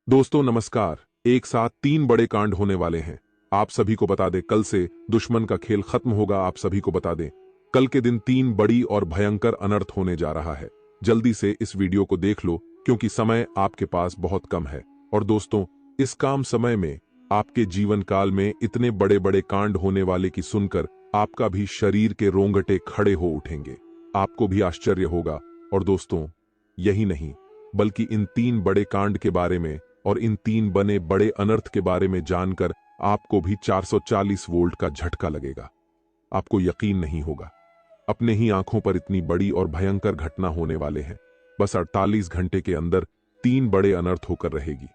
दोस्तों नमस्कार। एक साथ तीन बड़े कांड होने वाले हैं। आप सभी को बता दें, कल से दुश्मन का खेल खत्म होगा। आप सभी को बता दें, कल के दिन तीन बड़ी और भयंकर अनर्थ होने जा रहा है। जल्दी से इस वीडियो को देख लो क्योंकि समय आपके पास बहुत कम है। और दोस्तों, इस काम समय में आपके जीवन काल में इतने बड़े बड़े कांड होने वाले की सुनकर आपका भी शरीर के रोंगटे खड़े हो उठेंगे। आपको भी आश्चर्य होगा। और दोस्तों, यही नहीं बल्कि इन तीन बड़े कांड के बारे में और इन तीन बने बड़े अनर्थ के बारे में जानकर आपको भी 440 वोल्ट का झटका लगेगा। आपको यकीन नहीं होगा, अपने ही आंखों पर इतनी बड़ी और भयंकर घटना होने वाले हैं। बस 48 घंटे के अंदर तीन बड़े अनर्थ होकर रहेगी।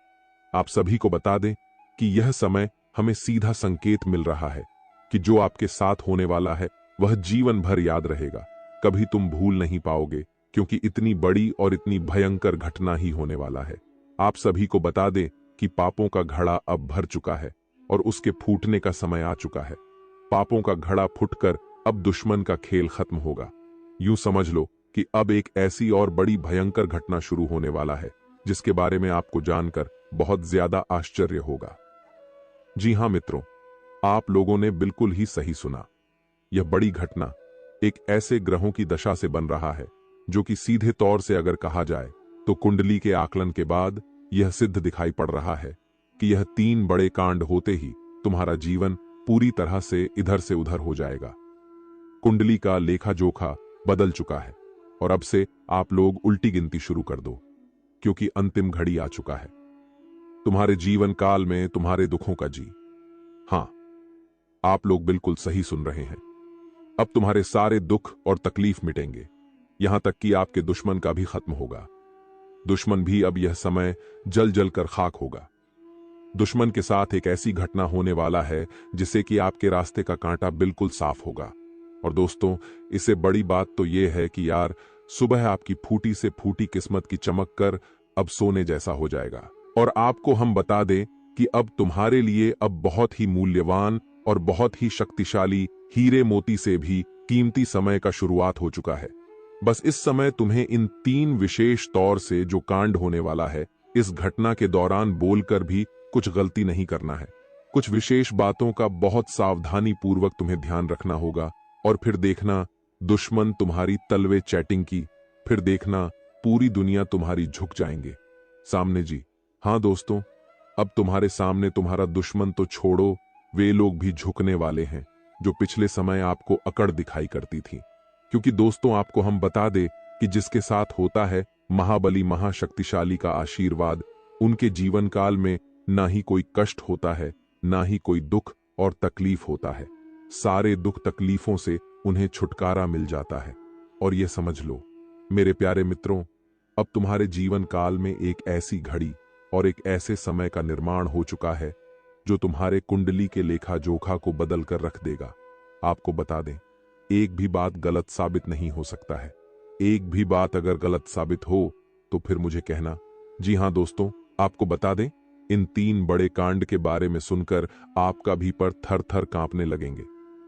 आप सभी को बता दें कि यह समय हमें सीधा संकेत मिल रहा है कि जो आपके साथ होने वाला है वह जीवन भर याद रहेगा। कभी तुम भूल नहीं पाओगे क्योंकि इतनी बड़ी और इतनी भयंकर घटना ही होने वाला है। आप सभी को बता दें कि पापों का घड़ा अब भर चुका है और उसके फूटने का समय आ चुका है। पापों का घड़ा फूटकर अब दुश्मन का खेल खत्म होगा। यूं समझ लो कि अब एक ऐसी और बड़ी भयंकर घटना शुरू होने वाला है जिसके बारे में आपको जानकर बहुत ज्यादा आश्चर्य होगा। जी हां मित्रों, आप लोगों ने बिल्कुल ही सही सुना। यह बड़ी घटना एक ऐसे ग्रहों की दशा से बन रहा है जो कि सीधे तौर से अगर कहा जाए तो कुंडली के आकलन के बाद यह सिद्ध दिखाई पड़ रहा है कि यह तीन बड़े कांड होते ही तुम्हारा जीवन पूरी तरह से इधर से उधर हो जाएगा। कुंडली का लेखा जोखा बदल चुका है और अब से आप लोग उल्टी गिनती शुरू कर दो क्योंकि अंतिम घड़ी आ चुका है तुम्हारे जीवन काल में तुम्हारे दुखों का। जी हां, आप लोग बिल्कुल सही सुन रहे हैं। अब तुम्हारे सारे दुख और तकलीफ मिटेंगे, यहां तक कि आपके दुश्मन का भी खत्म होगा। दुश्मन भी अब यह समय जल जल कर खाक होगा। दुश्मन के साथ एक ऐसी घटना होने वाला है जिससे कि आपके रास्ते का कांटा बिल्कुल साफ होगा। और दोस्तों, इससे बड़ी बात तो यह है कि यार, सुबह आपकी फूटी से फूटी किस्मत की चमक कर अब सोने जैसा हो जाएगा। और आपको हम बता दें कि अब तुम्हारे लिए अब बहुत ही मूल्यवान और बहुत ही शक्तिशाली हीरे मोती से भी कीमती समय का शुरुआत हो चुका है। बस इस समय तुम्हें इन तीन विशेष तौर से जो कांड होने वाला है, इस घटना के दौरान बोलकर भी कुछ गलती नहीं करना है। कुछ विशेष बातों का बहुत सावधानी पूर्वक तुम्हें ध्यान रखना होगा। और फिर देखना दुश्मन तुम्हारी तलवे चैटिंग की, फिर देखना पूरी दुनिया तुम्हारी झुक जाएंगे सामने। जी हां दोस्तों, अब तुम्हारे सामने तुम्हारा दुश्मन तो छोड़ो, वे लोग भी झुकने वाले हैं जो पिछले समय आपको अकड़ दिखाई करती थी। क्योंकि दोस्तों, आपको हम बता दे कि जिसके साथ होता है महाबली महाशक्तिशाली का आशीर्वाद, उनके जीवन काल में ना ही कोई कष्ट होता है, ना ही कोई दुख और तकलीफ होता है। सारे दुख तकलीफों से उन्हें छुटकारा मिल जाता है। और यह समझ लो मेरे प्यारे मित्रों, अब तुम्हारे जीवन काल में एक ऐसी घड़ी और एक ऐसे समय का निर्माण हो चुका है जो तुम्हारे कुंडली के लेखा जोखा को बदल कर रख देगा। आपको बता दें, एक भी बात गलत साबित नहीं हो सकता है। एक भी बात अगर गलत साबित हो तो फिर मुझे कहना। जी हां दोस्तों, आपको बता दें, इन तीन बड़े कांड के बारे में सुनकर आपका भी पर थर थर कांपने लगेंगे।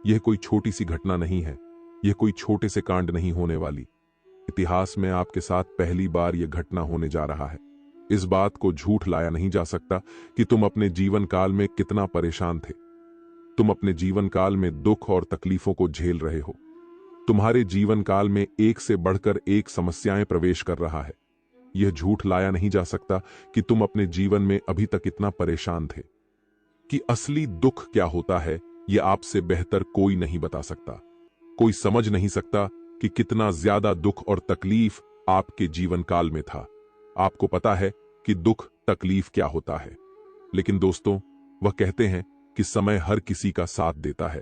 यह कोई छोटी सी घटना नहीं है, यह कोई छोटे से कांड नहीं होने वाली। इतिहास में आपके साथ पहली बार यह घटना होने जा रहा है। इस बात को झूठ लाया नहीं जा सकता कि तुम अपने जीवन काल में कितना परेशान थे। तुम अपने जीवन काल में दुख और तकलीफों को झेल रहे हो। तुम्हारे जीवन काल में एक से बढ़कर एक समस्याएं प्रवेश कर रहा है। यह झूठ लाया नहीं जा सकता कि तुम अपने जीवन में अभी तक इतना परेशान थे कि असली दुख क्या होता है यह आपसे बेहतर कोई नहीं बता सकता। कोई समझ नहीं सकता कि कितना ज्यादा दुख और तकलीफ आपके जीवन काल में था। आपको पता है कि दुख तकलीफ क्या होता है, लेकिन दोस्तों, वह कहते हैं कि समय हर किसी का साथ देता है।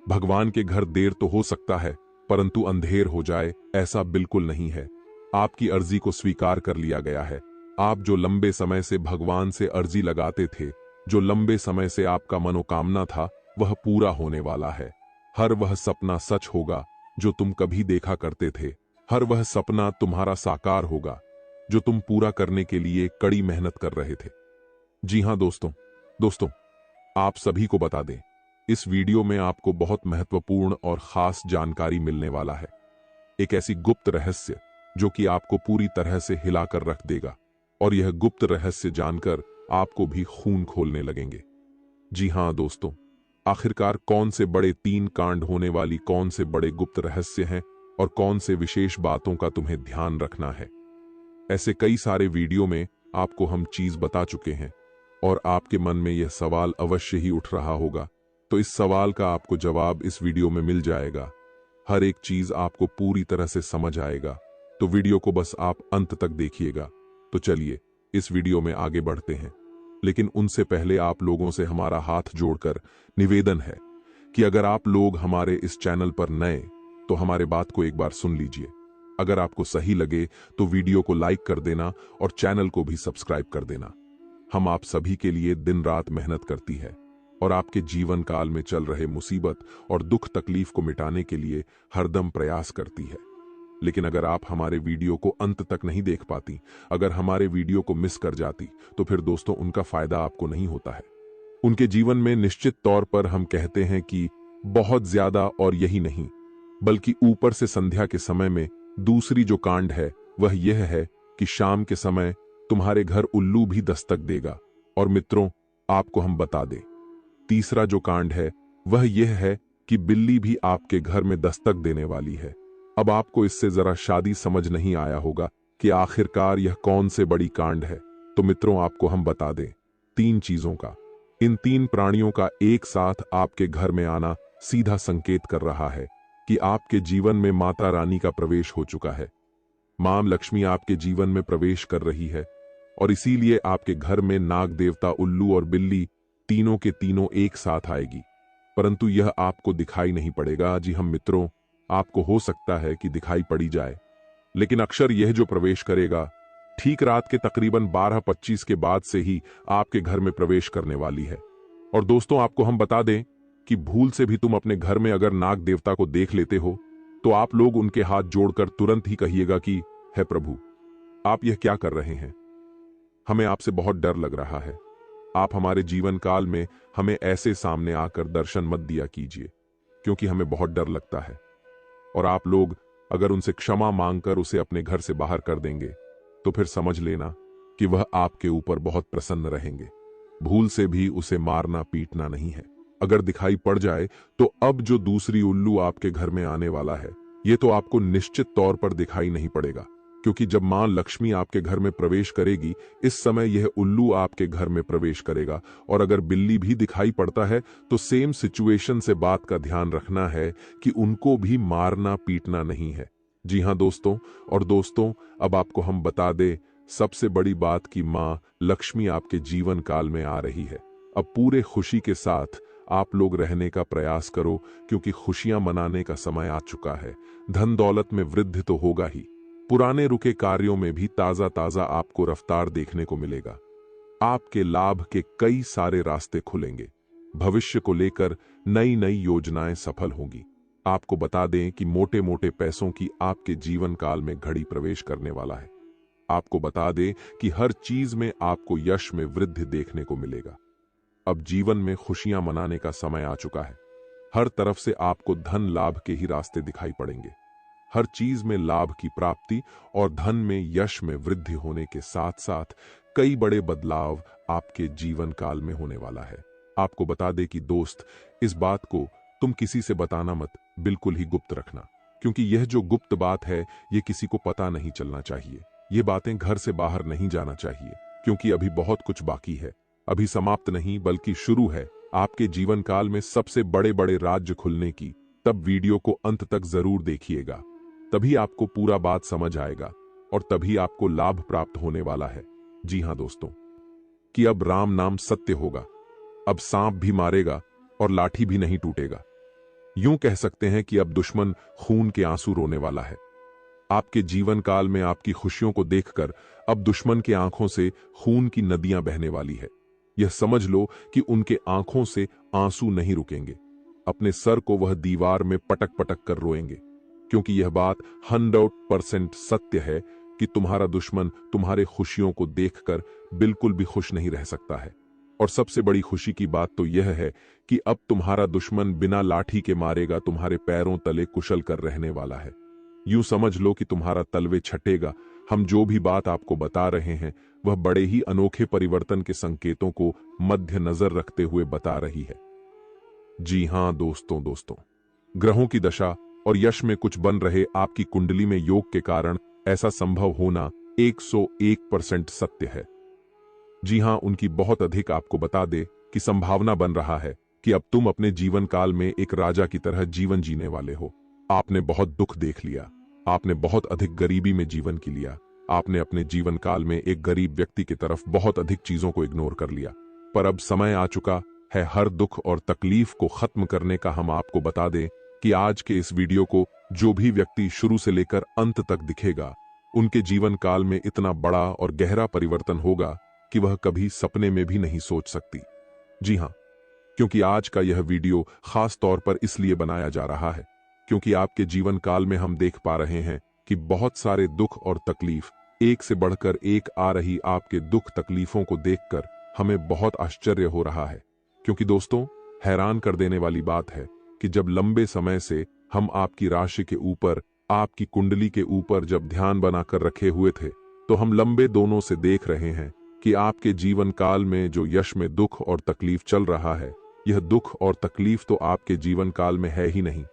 भगवान के घर देर तो हो सकता है परंतु अंधेर हो जाए ऐसा बिल्कुल नहीं है। आपकी अर्जी को स्वीकार कर लिया गया है। आप जो लंबे समय से भगवान से अर्जी लगाते थे, जो लंबे समय से आपका मनोकामना था, वह पूरा होने वाला है। हर वह सपना सच होगा जो तुम कभी देखा करते थे। हर वह सपना तुम्हारा साकार होगा जो तुम पूरा करने के लिए कड़ी मेहनत कर रहे थे। जी हां दोस्तों, आप सभी को बता दें, इस वीडियो में आपको बहुत महत्वपूर्ण और खास जानकारी मिलने वाला है। एक ऐसी गुप्त रहस्य जो कि आपको पूरी तरह से हिलाकर रख देगा। और यह गुप्त रहस्य जानकर आपको भी खून खोलने लगेंगे। जी हाँ दोस्तों, आखिरकार कौन से बड़े 3 कांड होने वाली, कौन से बड़े गुप्त रहस्य हैं और कौन से विशेष बातों का तुम्हें ध्यान रखना है? ऐसे कई सारे वीडियो में आपको हम चीज बता चुके हैं और आपके मन में यह सवाल अवश्य ही उठ रहा होगा, तो इस सवाल का आपको जवाब इस वीडियो में मिल जाएगा। हर एक चीज आपको पूरी तरह से समझ आएगा, तो वीडियो को बस आप अंत तक देखिएगा। तो चलिए इस वीडियो में आगे बढ़ते हैं, लेकिन उनसे पहले आप लोगों से हमारा हाथ जोड़कर निवेदन है कि अगर आप लोग हमारे इस चैनल पर नए, तो हमारे बात को एक बार सुन लीजिए। अगर आपको सही लगे तो वीडियो को लाइक कर देना और चैनल को भी सब्सक्राइब कर देना। हम आप सभी के लिए दिन रात मेहनत करती है और आपके जीवन काल में चल रहे मुसीबत और दुख तकलीफ को मिटाने के लिए हरदम प्रयास करती है। लेकिन अगर आप हमारे वीडियो को अंत तक नहीं देख पाती, अगर हमारे वीडियो को मिस कर जाती, तो फिर दोस्तों उनका फायदा आपको नहीं होता है। उनके जीवन में निश्चित तौर पर हम कहते हैं कि बहुत ज्यादा, और यही नहीं बल्कि ऊपर से संध्या के समय में दूसरी जो कांड है वह यह है कि शाम के समय तुम्हारे घर उल्लू भी दस्तक देगा। और मित्रों, आपको हम बता दें, तीसरा जो कांड है वह यह है कि बिल्ली भी आपके घर में दस्तक देने वाली है। अब आपको इससे जरा शादी समझ नहीं आया होगा कि आखिरकार यह कौन से बड़ी कांड है। तो मित्रों, आपको हम बता दें 3 चीजों का, इन 3 प्राणियों का एक साथ आपके घर में आना सीधा संकेत कर रहा है कि आपके जीवन में माता रानी का प्रवेश हो चुका है। मां लक्ष्मी आपके जीवन में प्रवेश कर रही है और इसीलिए आपके घर में नाग देवता, उल्लू और बिल्ली तीनों के तीनों एक साथ आएगी। परंतु यह आपको दिखाई नहीं पड़ेगा। जी हम मित्रों, आपको हो सकता है कि दिखाई पड़ी जाए, लेकिन अक्सर यह जो प्रवेश करेगा ठीक रात के तकरीबन 12:25 के बाद से ही आपके घर में प्रवेश करने वाली है। और दोस्तों, आपको हम बता दें कि भूल से भी तुम अपने घर में अगर नाग देवता को देख लेते हो, तो आप लोग उनके हाथ जोड़कर तुरंत ही कहिएगा कि हे प्रभु, आप यह क्या कर रहे हैं? हमें आपसे बहुत डर लग रहा है। आप हमारे जीवन काल में हमें ऐसे सामने आकर दर्शन मत दिया कीजिए, क्योंकि हमें बहुत डर लगता है। और आप लोग अगर उनसे क्षमा मांगकर उसे अपने घर से बाहर कर देंगे, तो फिर समझ लेना कि वह आपके ऊपर बहुत प्रसन्न रहेंगे। भूल से भी उसे मारना पीटना नहीं है। अगर दिखाई पड़ जाए तो अब जो दूसरी उल्लू आपके घर में आने वाला है, ये तो आपको निश्चित तौर पर दिखाई नहीं पड़ेगा, क्योंकि जब मां लक्ष्मी आपके घर में प्रवेश करेगी, इस समय यह उल्लू आपके घर में प्रवेश करेगा। और अगर बिल्ली भी दिखाई पड़ता है तो सेम सिचुएशन से बात का ध्यान रखना है कि उनको भी मारना पीटना नहीं है। जी हां दोस्तों, और दोस्तों अब आपको हम बता दें सबसे बड़ी बात कि मां लक्ष्मी आपके जीवन काल में आ रही है। अब पूरे खुशी के साथ आप लोग रहने का प्रयास करो, क्योंकि खुशियां मनाने का समय आ चुका है। धन दौलत में वृद्धि तो होगा ही, पुराने रुके कार्यों में भी ताजा ताजा आपको रफ्तार देखने को मिलेगा। आपके लाभ के कई सारे रास्ते खुलेंगे। भविष्य को लेकर नई नई योजनाएं सफल होंगी। आपको बता दें कि मोटे मोटे पैसों की आपके जीवन काल में घड़ी प्रवेश करने वाला है। आपको बता दें कि हर चीज में आपको यश में वृद्धि देखने को मिलेगा। अब जीवन में खुशियां मनाने का समय आ चुका है। हर तरफ से आपको धन लाभ के ही रास्ते दिखाई पड़ेंगे। हर चीज में लाभ की प्राप्ति और धन में यश में वृद्धि होने के साथ साथ कई बड़े बदलाव आपके जीवन काल में होने वाला है। आपको बता दे कि दोस्त, इस बात को तुम किसी से बताना मत, बिल्कुल ही गुप्त रखना, क्योंकि यह जो गुप्त बात है ये किसी को पता नहीं चलना चाहिए। ये बातें घर से बाहर नहीं जाना चाहिए, क्योंकि अभी बहुत कुछ बाकी है। अभी समाप्त नहीं बल्कि शुरू है आपके जीवन काल में सबसे बड़े बड़े राज्य खुलने की। तब वीडियो को अंत तक जरूर देखिएगा, तभी आपको पूरा बात समझ आएगा और तभी आपको लाभ प्राप्त होने वाला है। जी हां दोस्तों, कि अब राम नाम सत्य होगा। अब सांप भी मारेगा और लाठी भी नहीं टूटेगा। यूं कह सकते हैं कि अब दुश्मन खून के आंसू रोने वाला है। आपके जीवन काल में आपकी खुशियों को देखकर अब दुश्मन के आंखों से खून की नदियां बहने वाली है। यह समझ लो कि उनके आंखों से आंसू नहीं रुकेंगे। अपने सर को वह दीवार में पटक पटक कर रोएंगे, क्योंकि यह बात 100% सत्य है कि तुम्हारा दुश्मन तुम्हारे खुशियों को देखकर बिल्कुल भी खुश नहीं रह सकता है। और सबसे बड़ी खुशी की बात तो यह है कि अब तुम्हारा दुश्मन बिना लाठी के मारेगा तुम्हारे पैरों तले कुशल कर रहने वाला है। यूं समझ लो कि तुम्हारा तलवे छटेगा, हम जो भी बात आपको बता रहे हैं वह बड़े ही अनोखे परिवर्तन के संकेतों को मद्देनजर रखते हुए बता रही है। जी हां दोस्तों, ग्रहों की दशा और यश में कुछ बन रहे आपकी कुंडली में योग के कारण ऐसा संभव होना 101% सत्य है। जी हां, उनकी बहुत अधिक आपको बता दे कि संभावना बन रहा है कि अब तुम अपने जीवन काल में एक राजा की तरह जीवन जीने वाले हो। आपने बहुत दुख देख लिया, आपने बहुत अधिक गरीबी में जीवन की लिया, आपने अपने जीवन काल में एक गरीब व्यक्ति की तरफ बहुत अधिक चीजों को इग्नोर कर लिया। पर अब समय आ चुका है हर दुख और तकलीफ को खत्म करने का। हम आपको बता दें कि आज के इस वीडियो को जो भी व्यक्ति शुरू से लेकर अंत तक दिखेगा, उनके जीवन काल में इतना बड़ा और गहरा परिवर्तन होगा कि वह कभी सपने में भी नहीं सोच सकती। जी हां, क्योंकि आज का यह वीडियो खास तौर पर इसलिए बनाया जा रहा है क्योंकि आपके जीवन काल में हम देख पा रहे हैं कि बहुत सारे दुख और तकलीफ एक से बढ़कर एक आ रही। आपके दुख तकलीफों को देखकर हमें बहुत आश्चर्य हो रहा है, क्योंकि दोस्तों, हैरान कर देने वाली बात है कि जब लंबे समय से हम आपकी राशि के ऊपर, आपकी कुंडली के ऊपर जब ध्यान बनाकर रखे हुए थे, तो हम लंबे दोनों से देख रहे हैं कि आपके जीवन काल में जो यश में दुख और तकलीफ चल रहा है, यह दुख और तकलीफ तो आपके जीवन काल में है ही नहीं।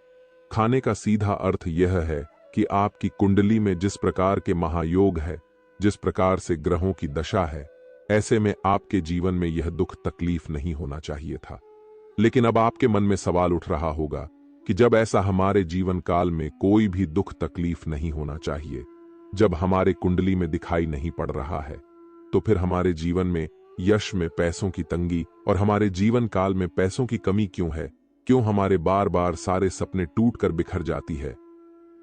खाने का सीधा अर्थ यह है कि आपकी कुंडली में जिस प्रकार के महायोग है, जिस प्रकार से ग्रहों की दशा है, ऐसे में आपके जीवन में यह दुख तकलीफ नहीं होना चाहिए था। लेकिन अब आपके मन में सवाल उठ रहा होगा कि जब ऐसा हमारे जीवन काल में कोई भी दुख तकलीफ नहीं होना चाहिए, जब हमारे कुंडली में दिखाई नहीं पड़ रहा है, तो फिर हमारे जीवन में यश में पैसों की तंगी और हमारे जीवन काल में पैसों की कमी क्यों है? क्यों हमारे बार बार सारे सपने टूट कर बिखर जाती है?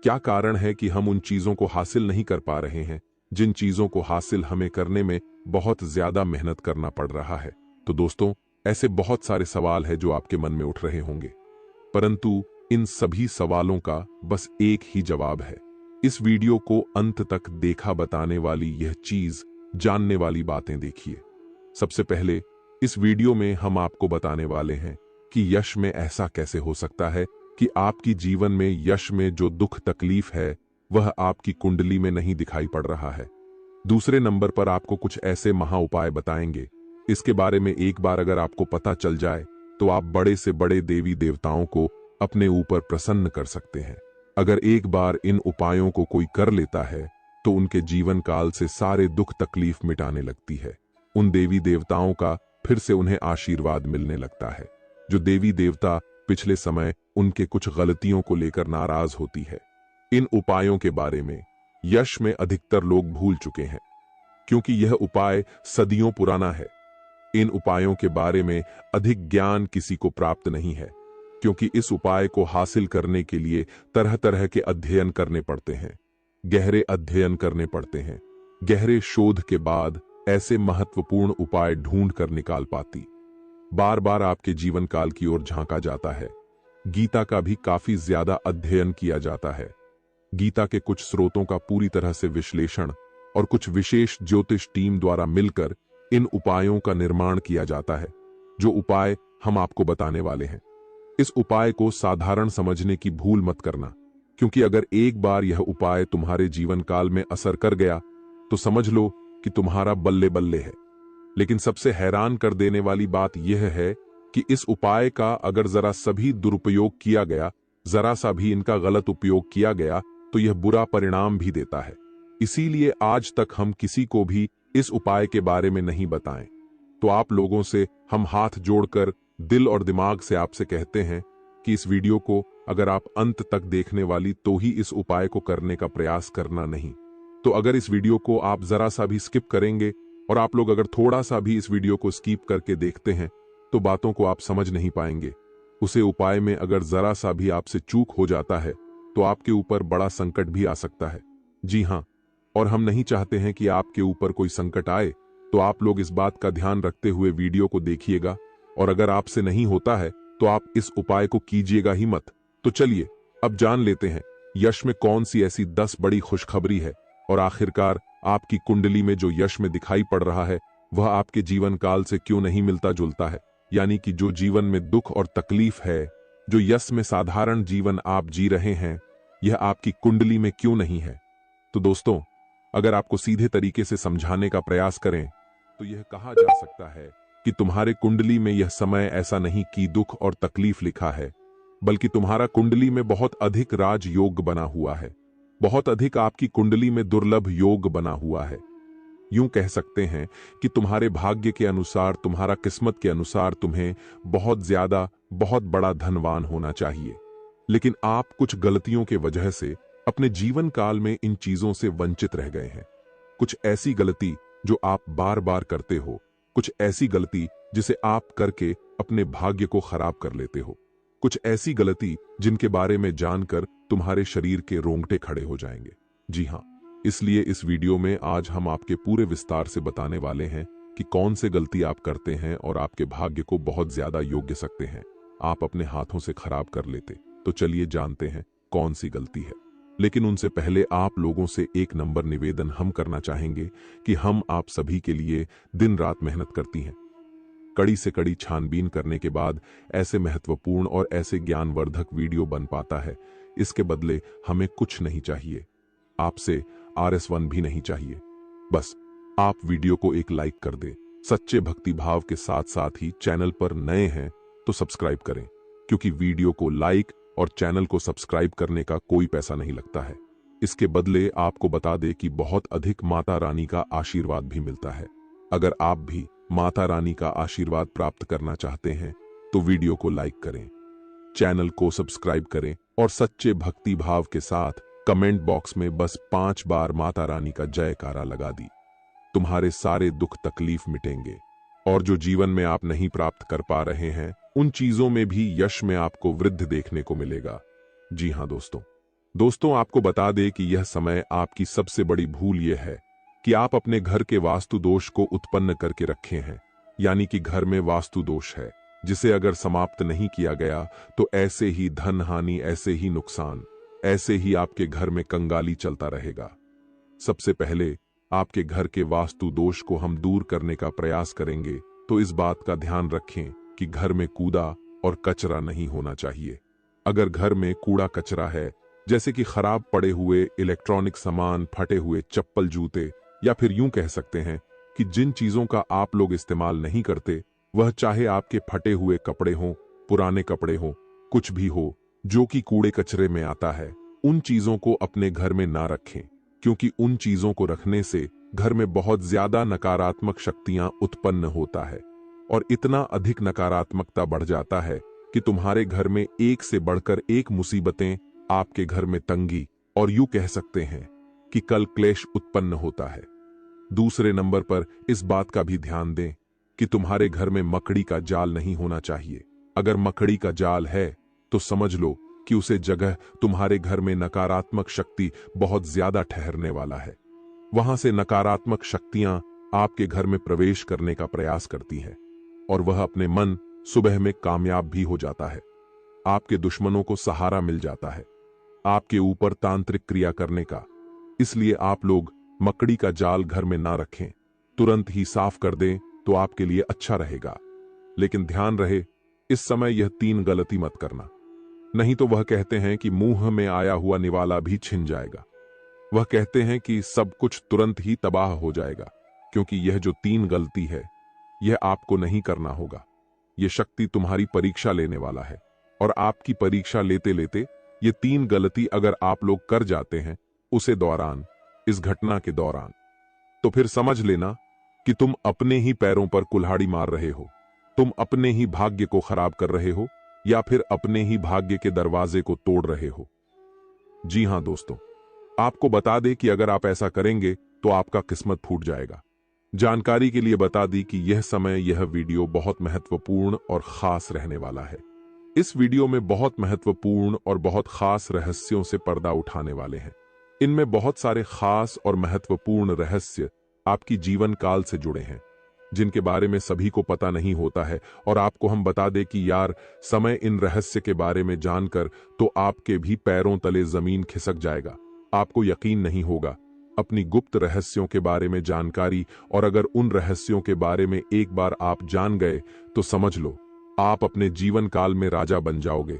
क्या कारण है कि हम उन चीजों को हासिल नहीं कर पा रहे हैं जिन चीजों को हासिल हमें करने में बहुत ज्यादा मेहनत करना पड़ रहा है? तो दोस्तों, ऐसे बहुत सारे सवाल हैं जो आपके मन में उठ रहे होंगे, परंतु इन सभी सवालों का बस एक ही जवाब है। इस वीडियो को अंत तक देखा बताने वाली यह चीज, जानने वाली बातें देखिए। सबसे पहले इस वीडियो में हम आपको बताने वाले हैं कि यश में ऐसा कैसे हो सकता है कि आपकी जीवन में यश में जो दुख तकलीफ है वह आपकी कुंडली में नहीं दिखाई पड़ रहा है। दूसरे नंबर पर आपको कुछ ऐसे महा उपाय बताएंगे, इसके बारे में एक बार अगर आपको पता चल जाए तो आप बड़े से बड़े देवी देवताओं को अपने ऊपर प्रसन्न कर सकते हैं। अगर एक बार इन उपायों को कोई कर लेता है तो उनके जीवन काल से सारे दुख तकलीफ मिटाने लगती है। उन देवी देवताओं का फिर से उन्हें आशीर्वाद मिलने लगता है। जो देवी देवता पिछले समय उनके कुछ गलतियों को लेकर नाराज होती है, इन उपायों के बारे में यश में अधिकतर लोग भूल चुके हैं, क्योंकि यह उपाय सदियों पुराना है। इन उपायों के बारे में अधिक ज्ञान किसी को प्राप्त नहीं है, क्योंकि इस उपाय को हासिल करने के लिए तरह तरह के अध्ययन करने पड़ते हैं, गहरे अध्ययन करने पड़ते हैं। गहरे शोध के बाद ऐसे महत्वपूर्ण उपाय ढूंढ कर निकाल पाती। बार बार आपके जीवन काल की ओर झांका जाता है। गीता का भी काफी ज्यादा अध्ययन किया जाता है। गीता के कुछ स्रोतों का पूरी तरह से विश्लेषण और कुछ विशेष ज्योतिष टीम द्वारा मिलकर इन उपायों का निर्माण किया जाता है, जो उपाय हम आपको बताने वाले हैं। इस उपाय को साधारण समझने की भूल मत करना, क्योंकि अगर एक बार यह उपाय तुम्हारे जीवन काल में असर कर गया तो समझ लो कि तुम्हारा बल्ले बल्ले है। लेकिन सबसे हैरान कर देने वाली बात यह है कि इस उपाय का अगर जरा सा भी दुरुपयोग किया गया, जरा सा भी इनका गलत उपयोग किया गया, तो यह बुरा परिणाम भी देता है। इसीलिए आज तक हम किसी को भी इस उपाय के बारे में नहीं बताएं। तो आप लोगों से हम हाथ जोड़कर दिल और दिमाग से आपसे कहते हैं कि इस वीडियो को अगर आप अंत तक देखने वाली तो ही इस उपाय को करने का प्रयास करना नहीं। तो अगर इस वीडियो को आप जरा सा भी स्किप करेंगे और आप लोग अगर थोड़ा सा भी इस वीडियो को स्किप करके देखते हैं तो बातों को आप समझ नहीं पाएंगे। उसे उपाय में अगर जरा सा भी आपसे चूक हो जाता है तो आपके ऊपर बड़ा संकट भी आ सकता है। जी हां, और हम नहीं चाहते हैं कि आपके ऊपर कोई संकट आए, तो आप लोग इस बात का ध्यान रखते हुए वीडियो को देखिएगा। और अगर आपसे नहीं होता है तो आप इस उपाय को कीजिएगा ही मत। तो चलिए अब जान लेते हैं यश में कौन सी ऐसी 10 बड़ी खुशखबरी है, और आखिरकार आपकी कुंडली में जो यश में दिखाई पड़ रहा है वह आपके जीवन काल से क्यों नहीं मिलता जुलता है। यानी कि जो जीवन में दुख और तकलीफ है, जो यश में साधारण जीवन आप जी रहे हैं, यह आपकी कुंडली में क्यों नहीं है। तो दोस्तों, अगर आपको सीधे तरीके से समझाने का प्रयास करें तो यह कहा जा सकता है कि तुम्हारे कुंडली में यह समय ऐसा नहीं कि दुख और तकलीफ लिखा है, बल्कि तुम्हारा कुंडली में बहुत अधिक राज योग बना हुआ है। बहुत अधिक आपकी कुंडली में दुर्लभ योग बना हुआ है। यूं कह सकते हैं कि तुम्हारे भाग्य के अनुसार, तुम्हारा किस्मत के अनुसार तुम्हें बहुत ज्यादा, बहुत बड़ा धनवान होना चाहिए। लेकिन आप कुछ गलतियों के वजह से अपने जीवन काल में इन चीजों से वंचित रह गए हैं। कुछ ऐसी गलती जो आप बार बार करते हो, कुछ ऐसी गलती जिसे आप करके अपने भाग्य को खराब कर लेते हो, कुछ ऐसी गलती जिनके बारे में जानकर तुम्हारे शरीर के रोंगटे खड़े हो जाएंगे। जी हां, इसलिए इस वीडियो में आज हम आपके पूरे विस्तार से बताने वाले हैं कि कौन से गलती आप करते हैं और आपके भाग्य को बहुत ज्यादा योग्य सकते हैं आप अपने हाथों से खराब कर लेते। तो चलिए जानते हैं कौन सी गलती है। लेकिन उनसे पहले आप लोगों से एक नंबर निवेदन हम करना चाहेंगे कि हम आप सभी के लिए दिन रात मेहनत करती हैं। कड़ी से कड़ी छानबीन करने के बाद ऐसे महत्वपूर्ण और ऐसे ज्ञानवर्धक वीडियो बन पाता है। इसके बदले हमें कुछ नहीं चाहिए, आपसे RS1 भी नहीं चाहिए। बस आप वीडियो को एक लाइक कर दें। सच्चे भक्ति भाव के साथ साथ ही चैनल पर नए हैं तो सब्सक्राइब करें, क्योंकि वीडियो को लाइक और चैनल को सब्सक्राइब करने का कोई पैसा नहीं लगता है। इसके बदले आपको बता दें कि बहुत अधिक माता रानी का आशीर्वाद भी मिलता है। अगर आप भी माता रानी का आशीर्वाद प्राप्त करना चाहते हैं तो वीडियो को लाइक करें, चैनल को सब्सक्राइब करें और सच्चे भक्ति भाव के साथ कमेंट बॉक्स में बस 5 बार माता रानी का जयकारा लगा दी। तुम्हारे सारे दुख तकलीफ मिटेंगे और जो जीवन में आप नहीं प्राप्त कर पा रहे हैं उन चीजों में भी यश में आपको वृद्धि देखने को मिलेगा। जी हां दोस्तों, आपको बता दें कि यह समय आपकी सबसे बड़ी भूल यह है कि आप अपने घर के वास्तु दोष को उत्पन्न करके रखे हैं। यानी कि घर में वास्तु दोष है जिसे अगर समाप्त नहीं किया गया तो ऐसे ही धन हानि, ऐसे ही नुकसान, ऐसे ही आपके घर में कंगाली चलता रहेगा। सबसे पहले आपके घर के वास्तु दोष को हम दूर करने का प्रयास करेंगे, तो इस बात का ध्यान रखें कि घर में कूड़ा और कचरा नहीं होना चाहिए। अगर घर में कूड़ा कचरा है, जैसे कि खराब पड़े हुए इलेक्ट्रॉनिक सामान, फटे हुए चप्पल जूते, या फिर यूं कह सकते हैं कि जिन चीजों का आप लोग इस्तेमाल नहीं करते, वह चाहे आपके फटे हुए कपड़े हों, पुराने कपड़े हों, कुछ भी हो जो कि कूड़े कचरे में आता है, उन चीजों को अपने घर में ना रखें, क्योंकि उन चीजों को रखने से घर में बहुत ज्यादा नकारात्मक शक्तियां उत्पन्न होता है और इतना अधिक नकारात्मकता बढ़ जाता है कि तुम्हारे घर में एक से बढ़कर एक मुसीबतें, आपके घर में तंगी और यूं कह सकते हैं कि कल क्लेश उत्पन्न होता है। दूसरे नंबर पर इस बात का भी ध्यान दें कि तुम्हारे घर में मकड़ी का जाल नहीं होना चाहिए। अगर मकड़ी का जाल है तो समझ लो कि उसे जगह तुम्हारे घर में नकारात्मक शक्ति बहुत ज्यादा ठहरने वाला है। वहां से नकारात्मक शक्तियां आपके घर में प्रवेश करने का प्रयास करती हैं और वह अपने मन सुबह में कामयाब भी हो जाता है। आपके दुश्मनों को सहारा मिल जाता है आपके ऊपर तांत्रिक क्रिया करने का। इसलिए आप लोग मकड़ी का जाल घर में ना रखें, तुरंत ही साफ कर दें तो आपके लिए अच्छा रहेगा। लेकिन ध्यान रहे, इस समय यह 3 गलती मत करना, नहीं तो वह कहते हैं कि मुंह में आया हुआ निवाला भी छिन जाएगा। वह कहते हैं कि सब कुछ तुरंत ही तबाह हो जाएगा, क्योंकि यह जो 3 गलती है यह आपको नहीं करना होगा। यह शक्ति तुम्हारी परीक्षा लेने वाला है और आपकी परीक्षा लेते लेते ये 3 गलती अगर आप लोग कर जाते हैं उसे दौरान, इस घटना के दौरान, तो फिर समझ लेना कि तुम अपने ही पैरों पर कुल्हाड़ी मार रहे हो, तुम अपने ही भाग्य को खराब कर रहे हो या फिर अपने ही भाग्य के दरवाजे को तोड़ रहे हो। जी हां दोस्तों, आपको बता दें कि अगर आप ऐसा करेंगे तो आपका किस्मत फूट जाएगा। जानकारी के लिए बता दी कि यह समय, यह वीडियो बहुत महत्वपूर्ण और खास रहने वाला है। इस वीडियो में बहुत महत्वपूर्ण और बहुत खास रहस्यों से पर्दा उठाने वाले हैं। इनमें बहुत सारे खास और महत्वपूर्ण रहस्य आपकी जीवन काल से जुड़े हैं, जिनके बारे में सभी को पता नहीं होता है। और आपको हम बता दें कि यार, समय इन रहस्य के बारे में जानकर तो आपके भी पैरों तले जमीन खिसक जाएगा। आपको यकीन नहीं होगा अपनी गुप्त रहस्यों के बारे में जानकारी, और अगर उन रहस्यों के बारे में एक बार आप जान गए तो समझ लो आप अपने जीवन काल में राजा बन जाओगे।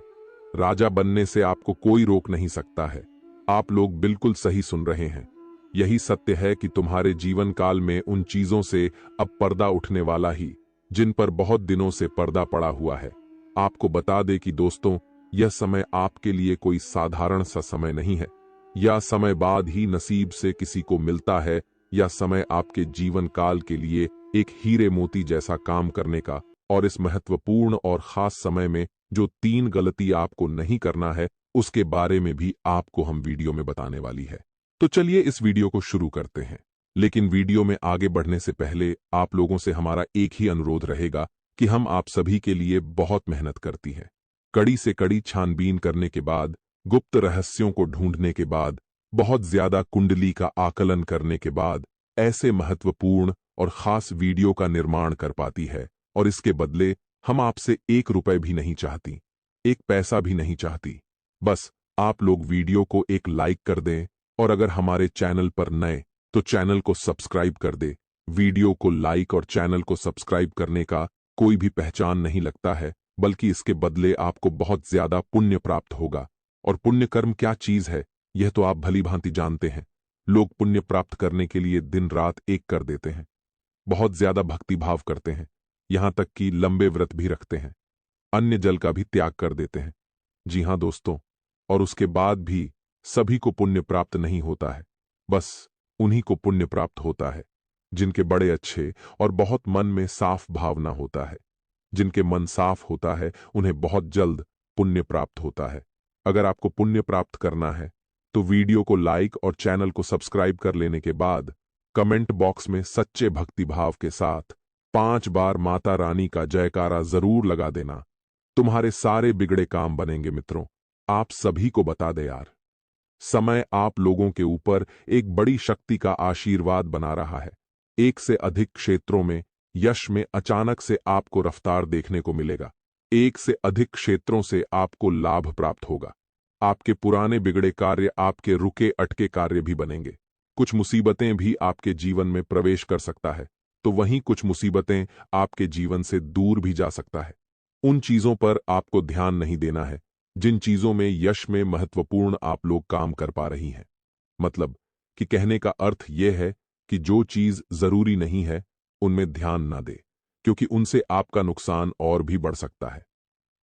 राजा बनने से आपको कोई रोक नहीं सकता है। आप लोग बिल्कुल सही सुन रहे हैं। यही सत्य है कि तुम्हारे जीवन काल में उन चीजों से अब पर्दा उठने वाला ही, जिन पर बहुत दिनों से पर्दा पड़ा हुआ है। आपको बता दे कि दोस्तों, यह समय आपके लिए कोई साधारण सा समय नहीं है। यह समय बाद ही नसीब से किसी को मिलता है, या समय आपके जीवन काल के लिए एक हीरे मोती जैसा काम करने का। और इस महत्वपूर्ण और खास समय में जो 3 गलती आपको नहीं करना है, उसके बारे में भी आपको हम वीडियो में बताने वाली है। तो चलिए इस वीडियो को शुरू करते हैं। लेकिन वीडियो में आगे बढ़ने से पहले आप लोगों से हमारा एक ही अनुरोध रहेगा कि हम आप सभी के लिए बहुत मेहनत करती हैं। कड़ी से कड़ी छानबीन करने के बाद, गुप्त रहस्यों को ढूंढने के बाद, बहुत ज्यादा कुंडली का आकलन करने के बाद ऐसे महत्वपूर्ण और खास वीडियो का निर्माण कर पाती है। और इसके बदले हम आपसे 1 रुपए भी नहीं चाहती, 1 पैसा भी नहीं चाहती। बस आप लोग वीडियो को एक लाइक कर दें, और अगर हमारे चैनल पर नए तो चैनल को सब्सक्राइब कर दे। वीडियो को लाइक और चैनल को सब्सक्राइब करने का कोई भी पहचान नहीं लगता है, बल्कि इसके बदले आपको बहुत ज्यादा पुण्य प्राप्त होगा। और पुण्य कर्म क्या चीज है, यह तो आप भली भांति जानते हैं। लोग पुण्य प्राप्त करने के लिए दिन रात एक कर देते हैं, बहुत ज्यादा भक्ति भाव करते हैं, यहां तक कि लंबे व्रत भी रखते हैं, अन्य जल का भी त्याग कर देते हैं। जी हां दोस्तों, और उसके बाद भी सभी को पुण्य प्राप्त नहीं होता है। बस उन्हीं को पुण्य प्राप्त होता है जिनके बड़े अच्छे और बहुत मन में साफ भावना होता है। जिनके मन साफ होता है, उन्हें बहुत जल्द पुण्य प्राप्त होता है। अगर आपको पुण्य प्राप्त करना है तो वीडियो को लाइक और चैनल को सब्सक्राइब कर लेने के बाद कमेंट बॉक्स में सच्चे भक्ति भाव के साथ 5 बार माता रानी का जयकारा जरूर लगा देना। तुम्हारे सारे बिगड़े काम बनेंगे मित्रों। आप सभी को बता दे यार, समय आप लोगों के ऊपर एक बड़ी शक्ति का आशीर्वाद बना रहा है। 1 से अधिक क्षेत्रों में यश में अचानक से आपको रफ्तार देखने को मिलेगा। 1 से अधिक क्षेत्रों से आपको लाभ प्राप्त होगा। आपके पुराने बिगड़े कार्य आपके रुके अटके कार्य भी बनेंगे। कुछ मुसीबतें भी आपके जीवन में प्रवेश कर सकता है, तो वहीं कुछ मुसीबतें आपके जीवन से दूर भी जा सकता है। उन चीजों पर आपको ध्यान नहीं देना है जिन चीजों में यश में महत्वपूर्ण आप लोग काम कर पा रही हैं। मतलब कि कहने का अर्थ यह है कि जो चीज जरूरी नहीं है उनमें ध्यान ना दे, क्योंकि उनसे आपका नुकसान और भी बढ़ सकता है।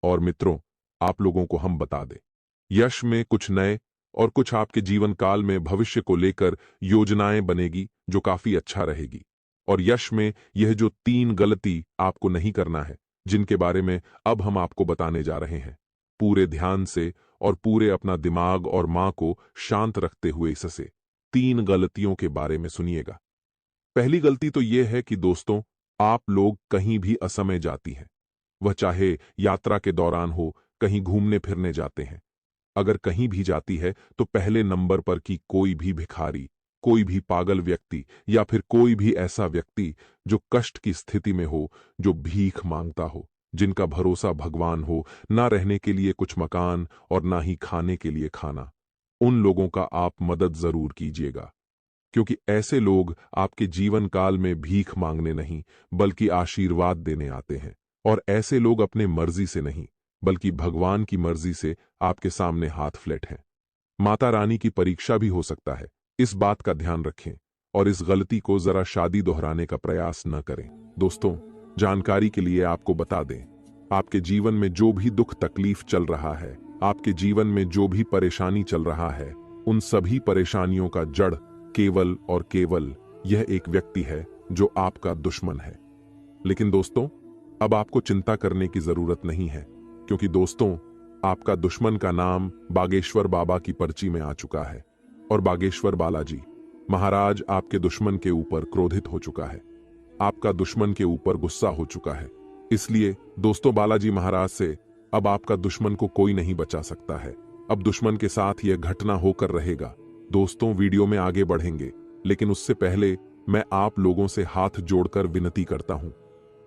और मित्रों, आप लोगों को हम बता दें, यश में कुछ नए और कुछ आपके जीवन काल में भविष्य को लेकर योजनाएं बनेगी जो काफी अच्छा रहेगी। और यश में यह जो 3 गलती आपको नहीं करना है, जिनके बारे में अब हम आपको बताने जा रहे हैं, पूरे ध्यान से और पूरे अपना दिमाग और मां को शांत रखते हुए इससे 3 गलतियों के बारे में सुनिएगा। पहली गलती तो यह है कि दोस्तों, आप लोग कहीं भी असमय जाती हैं, वह चाहे यात्रा के दौरान हो, कहीं घूमने फिरने जाते हैं। अगर कहीं भी जाती है तो पहले नंबर पर की कोई भी भिखारी, कोई भी पागल व्यक्ति या फिर कोई भी ऐसा व्यक्ति जो कष्ट की स्थिति में हो, जो भीख मांगता हो, जिनका भरोसा भगवान हो, ना रहने के लिए कुछ मकान और ना ही खाने के लिए खाना, उन लोगों का आप मदद जरूर कीजिएगा। क्योंकि ऐसे लोग आपके जीवन काल में भीख मांगने नहीं बल्कि आशीर्वाद देने आते हैं। और ऐसे लोग अपने मर्जी से नहीं बल्कि भगवान की मर्जी से आपके सामने हाथ फ्लैट हैं। माता रानी की परीक्षा भी हो सकता है, इस बात का ध्यान रखें। और इस गलती को जरा शादी दोहराने का प्रयास न करें। दोस्तों, जानकारी के लिए आपको बता दें, आपके जीवन में जो भी दुख तकलीफ चल रहा है, आपके जीवन में जो भी परेशानी चल रहा है, उन सभी परेशानियों का जड़ केवल और केवल यह एक व्यक्ति है जो आपका दुश्मन है। लेकिन दोस्तों, अब आपको चिंता करने की जरूरत नहीं है, क्योंकि दोस्तों, आपका दुश्मन का नाम बागेश्वर बाबा की पर्ची में आ चुका है। और बागेश्वर बालाजी महाराज आपके दुश्मन के ऊपर क्रोधित हो चुका है, आपका दुश्मन के ऊपर गुस्सा हो चुका है। इसलिए दोस्तों, बालाजी महाराज से अब आपका दुश्मन को कोई नहीं बचा सकता है। अब दुश्मन के साथ यह घटना होकर रहेगा। दोस्तों, वीडियो में आगे बढ़ेंगे, लेकिन उससे पहले मैं आप लोगों से हाथ जोड़कर विनती करता हूं,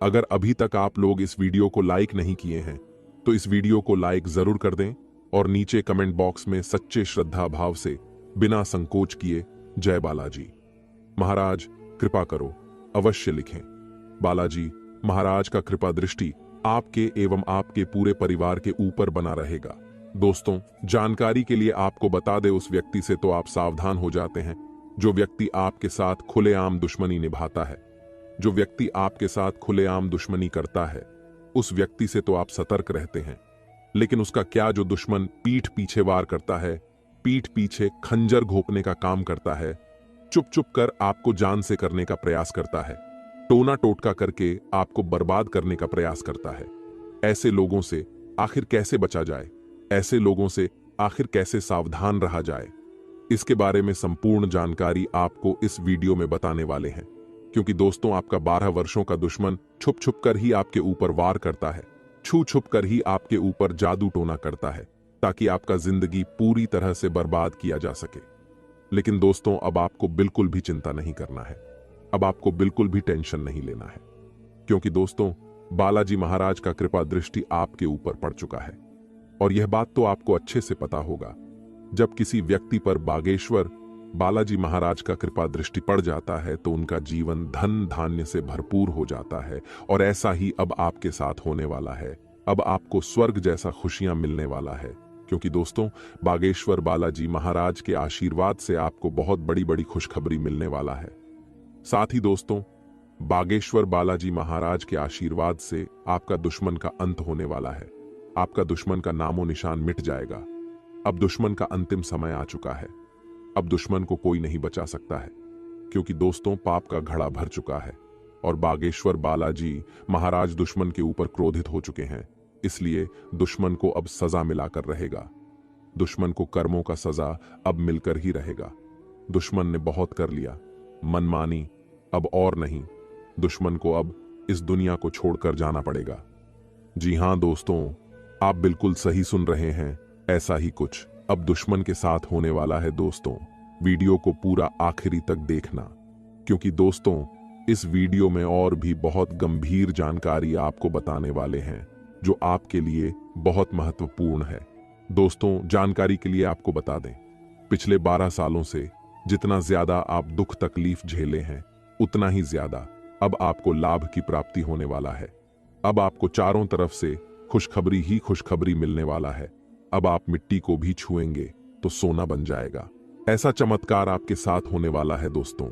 अगर अभी तक आप लोग इस वीडियो को लाइक नहीं किए हैं तो इस वीडियो को लाइक जरूर कर दें और नीचे कमेंट बॉक्स में सच्चे श्रद्धा भाव से बिना संकोच किए जय बालाजी महाराज कृपा करो अवश्य लिखें। बालाजी महाराज का कृपा दृष्टि आपके एवं आपके पूरे परिवार के ऊपर बना रहेगा। दोस्तों, जानकारी के लिए आपको बता दे उस व्यक्ति से तो आप सावधान हो जाते हैं जो व्यक्ति आपके साथ खुलेआम दुश्मनी निभाता है, जो व्यक्ति आपके साथ खुलेआम दुश्मनी करता है, उस व्यक्ति से तो आप सतर्क रहते हैं, लेकिन उसका क्या जो दुश्मन पीठ पीछे वार करता है, पीठ पीछे खंजर घोंपने का काम करता है, चुप चुप कर आपको जान से करने का प्रयास करता है, टोना टोटका करके आपको बर्बाद करने का प्रयास करता है। ऐसे लोगों से आखिर कैसे बचा जाए, ऐसे लोगों से आखिर कैसे सावधान रहा जाए, इसके बारे में संपूर्ण जानकारी आपको इस वीडियो में बताने वाले हैं। क्योंकि दोस्तों, आपका 12 वर्षों का दुश्मन छुप छुप कर ही आपके ऊपर वार करता है, छू छुप कर ही आपके ऊपर जादू टोना करता है, ताकि आपका जिंदगी पूरी तरह से बर्बाद किया जा सके। लेकिन दोस्तों, अब आपको बिल्कुल भी चिंता नहीं करना है, अब आपको बिल्कुल भी टेंशन नहीं लेना है, क्योंकि दोस्तों, बालाजी महाराज का कृपा दृष्टि आपके ऊपर पड़ चुका है। और यह बात तो आपको अच्छे से पता होगा, जब किसी व्यक्ति पर बागेश्वर बालाजी महाराज का कृपा दृष्टि पड़ जाता है तो उनका जीवन धन धान्य से भरपूर हो जाता है। और ऐसा ही अब आपके साथ होने वाला है। अब आपको स्वर्ग जैसा खुशियां मिलने वाला है, क्योंकि दोस्तों, बागेश्वर बालाजी महाराज के आशीर्वाद से आपको बहुत बड़ी बड़ी खुशखबरी मिलने वाला है। साथ ही दोस्तों, बागेश्वर बालाजी महाराज के आशीर्वाद से आपका दुश्मन का अंत होने वाला है। आपका दुश्मन का नामो निशान मिट जाएगा। अब दुश्मन का अंतिम समय आ चुका है। अब दुश्मन को कोई नहीं बचा सकता है, क्योंकि दोस्तों, पाप का घड़ा भर चुका है और बागेश्वर बालाजी महाराज दुश्मन के ऊपर क्रोधित हो चुके हैं। इसलिए दुश्मन को अब सजा मिलाकर रहेगा। दुश्मन को कर्मों का सजा अब मिलकर ही रहेगा। दुश्मन ने बहुत कर लिया, मनमानी अब और नहीं। दुश्मन को अब इस दुनिया को छोड़कर जाना पड़ेगा। जी हां दोस्तों, आप बिल्कुल सही सुन रहे हैं, ऐसा ही कुछ अब दुश्मन के साथ होने वाला है। दोस्तों, वीडियो को पूरा आखिरी तक देखना, क्योंकि दोस्तों, इस वीडियो में और भी बहुत गंभीर जानकारी आपको बताने वाले हैं, जो आपके लिए बहुत महत्वपूर्ण है। दोस्तों, जानकारी के लिए आपको बता दें, पिछले 12 सालों से जितना ज्यादा आप दुख तकलीफ झेले हैं, उतना ही ज्यादा अब आपको लाभ की प्राप्ति होने वाला है। अब आपको चारों तरफ से खुशखबरी ही खुशखबरी मिलने वाला है। अब आप मिट्टी को भी छुएंगे तो सोना बन जाएगा। ऐसा चमत्कार आपके साथ होने वाला है। दोस्तों,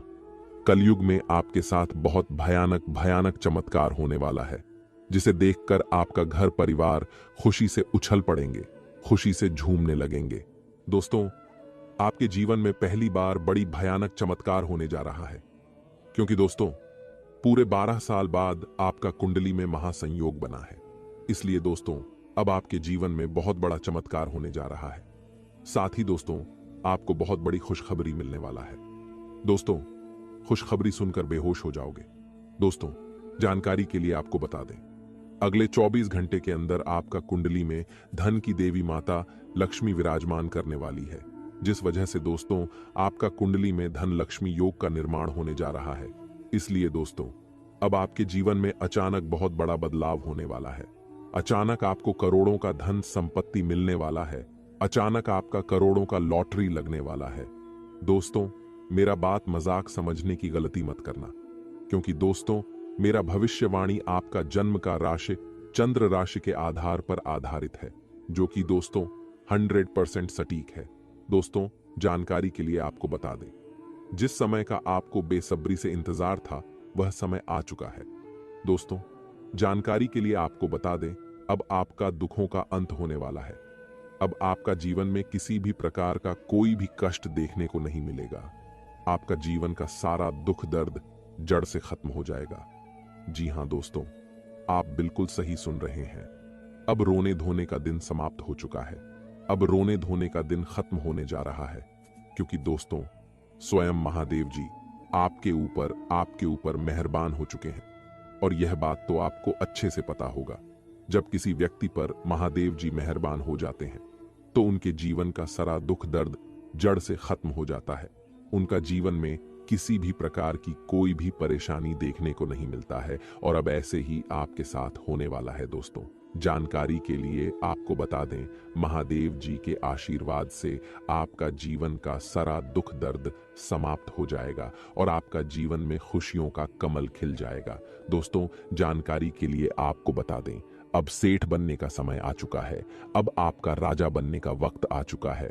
कलयुग में आपके साथ बहुत भयानक भयानक चमत्कार होने वाला है, जिसे देखकर आपका घर परिवार खुशी से उछल पड़ेंगे, खुशी से झूमने लगेंगे। दोस्तों, आपके जीवन में पहली बार बड़ी भयानक चमत्कार होने जा रहा है, क्योंकि दोस्तों, पूरे 12 साल बाद आपका कुंडली में महासंयोग बना है। इसलिए दोस्तों, अब आपके जीवन में बहुत बड़ा चमत्कार होने जा रहा है। साथ ही दोस्तों, आपको बहुत बड़ी खुशखबरी मिलने वाला है। दोस्तों, खुशखबरी सुनकर बेहोश हो जाओगे। दोस्तों, जानकारी के लिए आपको बता दें, अगले 24 घंटे के अंदर आपका कुंडली में धन की देवी माता लक्ष्मी विराजमान करने वाली है, जिस वजह से दोस्तों, आपका कुंडली में धन लक्ष्मी योग का निर्माण होने जा रहा है। इसलिए दोस्तों, अब आपके जीवन में अचानक बहुत बड़ा बदलाव होने वाला है। अचानक आपको करोड़ों का धन संपत्ति मिलने वाला है। अचानक आपका करोड़ों का लॉटरी लगने वाला है। दोस्तों, मेरा बात मजाक समझने की गलती मत करना, क्योंकि दोस्तों, मेरा भविष्यवाणी आपका जन्म का राशि चंद्र राशि के आधार पर आधारित है, जो कि दोस्तों 100% सटीक है। दोस्तों, जानकारी के लिए आपको बता दें, जिस समय का आपको बेसब्री से इंतजार था, वह समय आ चुका है। दोस्तों, जानकारी के लिए आपको बता दें, अब आपका दुखों का अंत होने वाला है। अब आपका जीवन में किसी भी प्रकार का कोई भी कष्ट देखने को नहीं मिलेगा। आपका जीवन का सारा दुख दर्द जड़ से खत्म हो जाएगा। जी हां दोस्तों, आप बिल्कुल सही सुन रहे हैं। अब रोने धोने का दिन समाप्त हो चुका है। अब रोने धोने का दिन खत्म होने जा रहा है, क्योंकि दोस्तों, स्वयं महादेव जी आपके ऊपर मेहरबान हो चुके हैं। और यह बात तो आपको अच्छे से पता होगा, जब किसी व्यक्ति पर महादेव जी मेहरबान हो जाते हैं तो उनके जीवन का सारा दुख दर्द जड़ से खत्म हो जाता है। उनका जीवन में किसी भी प्रकार की कोई भी परेशानी देखने को नहीं मिलता है। और अब ऐसे ही आपके साथ होने वाला है। दोस्तों, जानकारी के लिए आपको बता दें, महादेव जी के आशीर्वाद से आपका जीवन का सारा दुख दर्द समाप्त हो जाएगा और आपका जीवन में खुशियों का कमल खिल जाएगा। दोस्तों, जानकारी के लिए आपको बता दें, अब सेठ बनने का समय आ चुका है। अब आपका राजा बनने का वक्त आ चुका है।